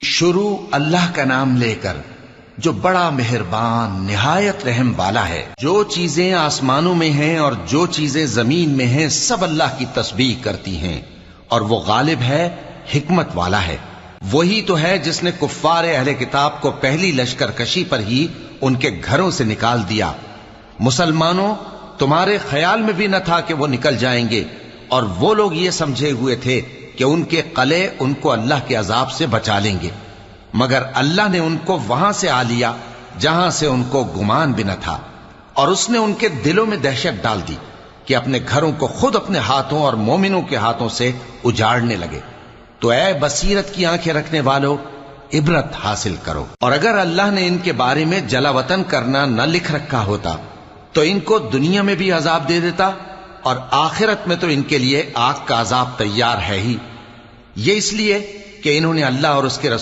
شروع اللہ کا نام لے کر جو بڑا مہربان نہایت رحم والا ہے۔ جو چیزیں آسمانوں میں ہیں اور جو چیزیں زمین میں ہیں سب اللہ کی تسبیح کرتی ہیں، اور وہ غالب ہے، حکمت والا ہے۔ وہی تو ہے جس نے کفار اہل کتاب کو پہلی لشکر کشی پر ہی ان کے گھروں سے نکال دیا۔ مسلمانوں، تمہارے خیال میں بھی نہ تھا کہ وہ نکل جائیں گے، اور وہ لوگ یہ سمجھے ہوئے تھے کہ ان کے قلعے ان کو اللہ کے عذاب سے بچا لیں گے، مگر اللہ نے ان کو وہاں سے آ لیا جہاں سے ان کو گمان بھی نہ تھا، اور اس نے ان کے دلوں میں دہشت ڈال دی کہ اپنے گھروں کو خود اپنے ہاتھوں اور مومنوں کے ہاتھوں سے اجاڑنے لگے۔ تو اے بصیرت کی آنکھیں رکھنے والو، عبرت حاصل کرو۔ اور اگر اللہ نے ان کے بارے میں جلا وطن کرنا نہ لکھ رکھا ہوتا تو ان کو دنیا میں بھی عذاب دے دیتا، اور آخرت میں تو ان کے لیے آگ کا عذاب تیار ہے ہی۔ یہ اس لیے کہ انہوں نے اللہ اور اس کے رسول